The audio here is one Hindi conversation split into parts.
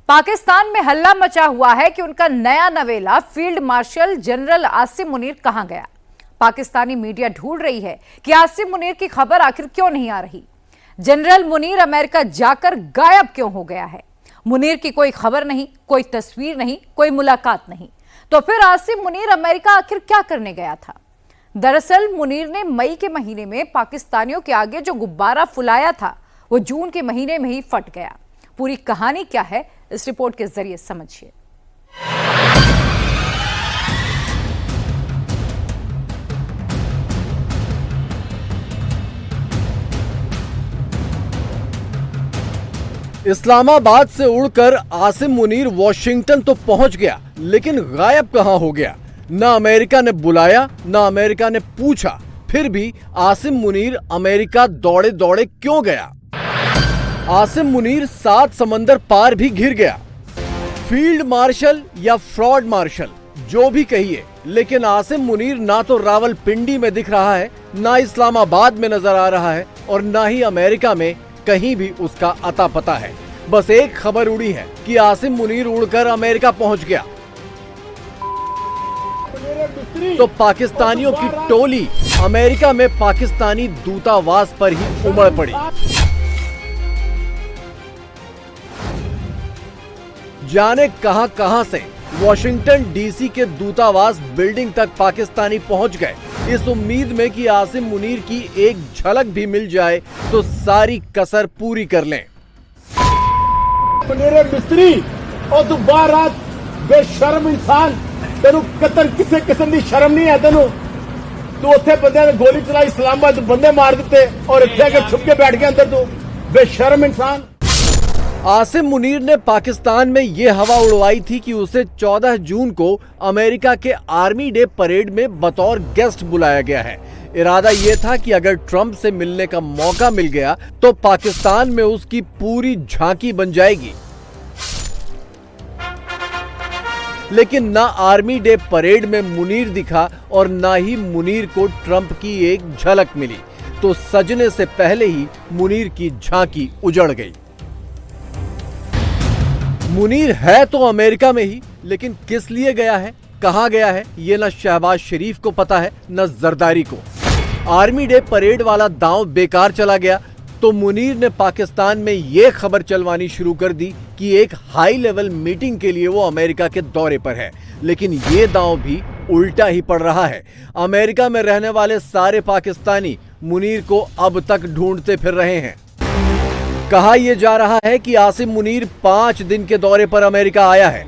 पाकिस्तान में हल्ला मचा हुआ है कि उनका नया नवेला field marshal general Asim Munir कहां गया। पाकिस्तानी मीडिया ढूंढ रही है कि आसिम मुनीर की खबर आखिर क्यों नहीं आ रही। जनरल मुनीर अमेरिका जाकर गायब क्यों हो गया है। मुनीर की कोई खबर नहीं, कोई तस्वीर नहीं, कोई मुलाकात नहीं। तो फिर आसिम मुनीर अमेरिका आखिर क्या करने गया था। दरअसल मुनीर ने मई के महीने में पाकिस्तानियों के आगे जो गुब्बारा फुलाया था वो जून के महीने में ही फट गया। पूरी कहानी क्या है, इस रिपोर्ट के जरिए समझिए। इस्लामाबाद से उड़कर आसिम मुनीर वॉशिंगटन तो पहुंच गया, लेकिन गायब कहां हो गया। ना अमेरिका ने बुलाया, ना अमेरिका ने पूछा। फिर भी आसिम मुनीर अमेरिका दौड़े दौड़े क्यों गया। आसिम मुनीर 7 समंदर पार भी घिर गया। फील्ड मार्शल या फ्रॉड मार्शल जो भी कहिए, लेकिन आसिम मुनीर ना तो रावलपिंडी में दिख रहा है, ना इस्लामाबाद में नजर आ रहा है और ना ही अमेरिका में कहीं भी उसका अता पता है। बस एक खबर उड़ी है कि आसिम मुनीर उड़कर अमेरिका पहुंच गया। तो पाकिस्तानियों की टोली अमेरिका में पाकिस्तानी दूतावास पर ही उमड़ पड़ी। जाने कहां से वॉशिंगटन डीसी के दूतावास बिल्डिंग तक पाकिस्तानी पहुंच गए, इस उम्मीद में कि आसिम मुनीर की एक झलक भी मिल जाए तो सारी कसर पूरी कर लें। मेरे मिस्त्री और तू बाहर रात बेशर्म इंसान, तेनू कतर किसी किस्म की शर्म नहीं है। तेनू तू उत्थे बंदे ने गोली चलाई, इस्लामाबाद बंदे मार दिते और इत्थे के छुप के बैठ गया अंदर। तू बेशर्म इंसान। आसिम मुनीर ने पाकिस्तान में यह हवा उड़वाई थी कि उसे 14 जून को अमेरिका के आर्मी डे परेड में बतौर गेस्ट बुलाया गया है। इरादा यह था कि अगर ट्रंप से मिलने का मौका मिल गया तो पाकिस्तान में उसकी पूरी झांकी बन जाएगी। लेकिन ना आर्मी डे परेड में मुनीर दिखा और ना ही मुनीर को ट्रंप की एक झलक मिली। तो सजने से पहले ही मुनीर की झांकी उजड़ गई। मुनीर है तो अमेरिका में ही, लेकिन किस लिए गया है, कहां गया है, ये न शहबाज शरीफ को पता है न जरदारी को। आर्मी डे परेड वाला दांव बेकार चला गया तो मुनीर ने पाकिस्तान में यह खबर चलवानी शुरू कर दी कि एक हाई लेवल मीटिंग के लिए वो अमेरिका के दौरे पर है। लेकिन ये दांव भी उल्टा ही पड़ रहा है। अमेरिका में रहने वाले सारे पाकिस्तानी मुनीर को अब तक ढूंढते फिर रहे हैं। कहा यह जा रहा है कि आसिम मुनीर 5 दिन के दौरे पर अमेरिका आया है।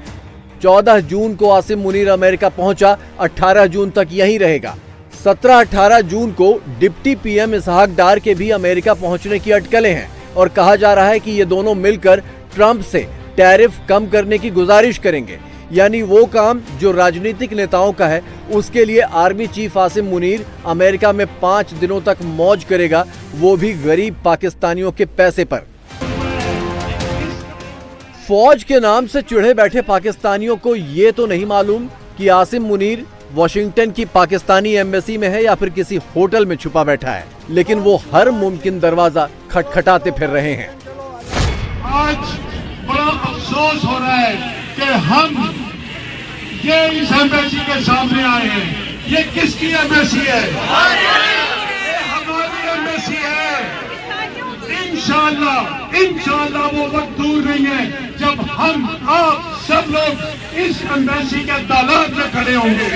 14 जून को आसिम मुनीर अमेरिका पहुंचा, 18 जून तक यहीं रहेगा। 17-18 जून को डिप्टी पीएम इसहाक डार के भी अमेरिका पहुंचने की अटकलें हैं और कहा जा रहा है कि ये दोनों मिलकर ट्रंप से टैरिफ कम करने की गुजारिश करेंगे। यानी वो काम जो राजनीतिक नेताओं का है, उसके लिए army chief Asim Munir America में 5 दिनों तक मौज करेगा, वो भी गरीब पाकिस्तानियों के पैसे पर। फौज के नाम से चिढ़े बैठे पाकिस्तानियों को ये तो नहीं मालूम कि आसिम मुनीर वॉशिंगटन की पाकिस्तानी एम्बेसी में है या फिर किसी होटल में छुपा बैठा है, लेकिन वो हर मुमकिन दरवाजा खटखटाते फिर रहे हैं। आज बड़ा अफसोस हो रहा है कि हम ये इस एम्बेसी के सामने आए हैं। ये किसकी एम्बेसी है? ये हमारी एम्बेसी है। इंशाअल्लाह वो वक्त दूर नहीं है जब हम आप सब लोग इस एम्बेसी के दालान में खड़े होंगे।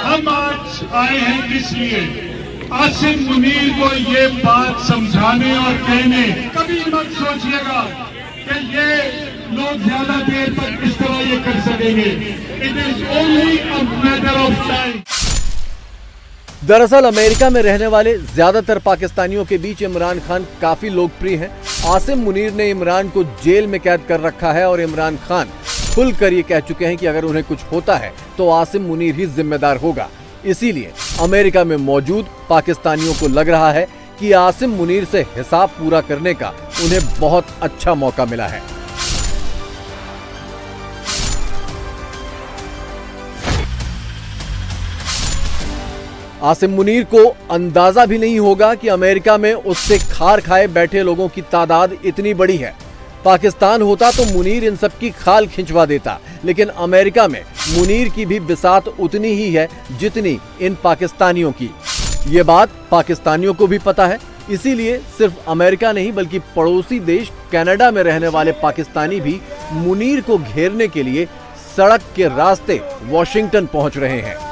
हम आज आए हैं किस लिए? आसिम मुनीर को ये बात समझाने और कहने। कभी मत सोचिएगा कि ये लोग ज्यादा देर तक इस तरह ये कर सकेंगे। It is only a matter of time. दरअसल अमेरिका में रहने वाले ज्यादातर पाकिस्तानियों के बीच इमरान खान काफी लोकप्रिय हैं। आसिम मुनीर ने इमरान को जेल में कैद कर रखा है और इमरान खान खुलकर ये कह चुके हैं कि अगर उन्हें कुछ होता है तो आसिम मुनीर ही जिम्मेदार होगा। इसीलिए अमेरिका में मौजूद पाकिस्तानियों को लग रहा है कि आसिम मुनीर से हिसाब पूरा करने का उन्हें बहुत अच्छा मौका मिला है। आसिम मुनीर को अंदाजा भी नहीं होगा कि अमेरिका में उससे खार खाए बैठे लोगों की तादाद इतनी बड़ी है। पाकिस्तान होता तो मुनीर इन सब की खाल खिंचवा देता, लेकिन अमेरिका में मुनीर की भी बिसात उतनी ही है जितनी इन पाकिस्तानियों की। ये बात पाकिस्तानियों को भी पता है, इसीलिए सिर्फ अमेरिका नहीं बल्कि पड़ोसी देश कनाडा में रहने वाले पाकिस्तानी भी मुनीर को घेरने के लिए सड़क के रास्ते वॉशिंगटन पहुंच रहे हैं।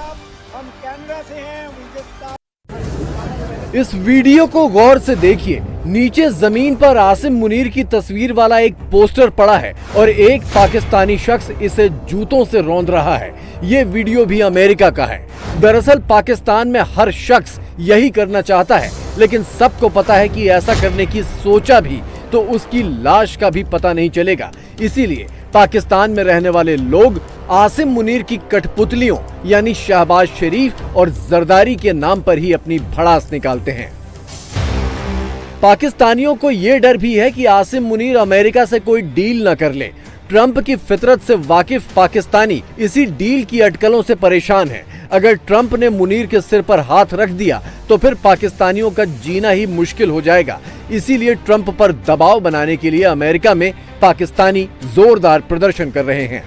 इस वीडियो को गौर से देखिए। नीचे जमीन पर आसिम मुनीर की तस्वीर वाला एक पोस्टर पड़ा है और एक पाकिस्तानी शख्स इसे जूतों से रौंद रहा है। ये वीडियो भी अमेरिका का है। दरअसल पाकिस्तान में हर शख्स यही करना चाहता है, लेकिन सबको पता है कि ऐसा करने की सोचा भी तो उसकी लाश का भी पता नहीं चलेगा। इसीलिए पाकिस्तान में रहने वाले लोग आसिम मुनीर की कठपुतलियों यानी शहबाज शरीफ और जरदारी के नाम पर ही अपनी भड़ास निकालते हैं। पाकिस्तानियों को यह डर भी है कि आसिम मुनीर अमेरिका से कोई डील न कर ले। ट्रंप की फितरत से वाकिफ पाकिस्तानी इसी डील की अटकलों से परेशान है। अगर ट्रंप ने मुनीर के सिर पर हाथ रख दिया तो फिर पाकिस्तानियों का जीना ही मुश्किल हो जाएगा। इसीलिए ट्रंप पर दबाव बनाने के लिए अमेरिका में पाकिस्तानी जोरदार प्रदर्शन कर रहे हैं।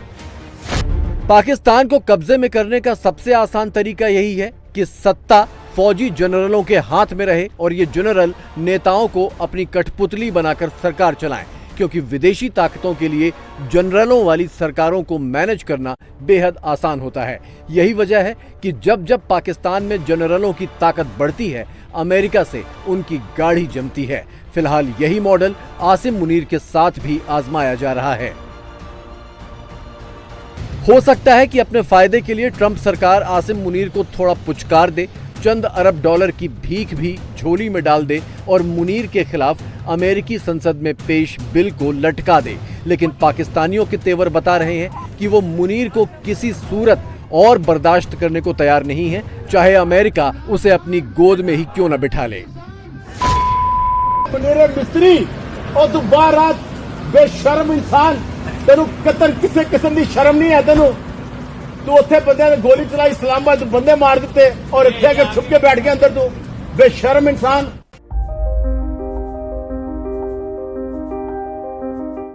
पाकिस्तान को कब्जे में करने का सबसे आसान तरीका यही है कि सत्ता फौजी जनरलों के हाथ में रहे और ये जनरल नेताओं को अपनी कठपुतली बनाकर सरकार चलाएं, क्योंकि विदेशी ताकतों के लिए जनरलों वाली सरकारों को मैनेज करना बेहद आसान होता है। यही वजह है कि जब जब पाकिस्तान में जनरलों की ताकत बढ़ती है, अमेरिका से उनकी गाढ़ी जमती है। फिलहाल यही मॉडल आसिम मुनीर के साथ भी आजमाया जा रहा है। हो सकता है कि अपने फायदे के लिए ट्रंप सरकार आसिम मुनीर को थोड़ा पुचकार दे, चंद अरब डॉलर की भीख भी झोली में डाल दे और मुनीर के खिलाफ अमेरिकी संसद में पेश बिल को लटका दे। लेकिन पाकिस्तानियों के तेवर बता रहे हैं कि वो मुनीर को किसी सूरत और बर्दाश्त करने को तैयार नहीं है, चाहे अमेरिका उसे अपनी गोद में ही क्यों न बिठा ले। मेरे मिस्त्री और तू बाहर रात बेशर्म इंसान, तेनू कतर किसी किस्म की शर्म नहीं है। तेनू तू उत्थे बंदे ने गोली चलाई, इस्लामाबाद बंदे मार दिते और इत्थे आके छुप के बैठ गया अंदर। तू बेशर्म इंसान।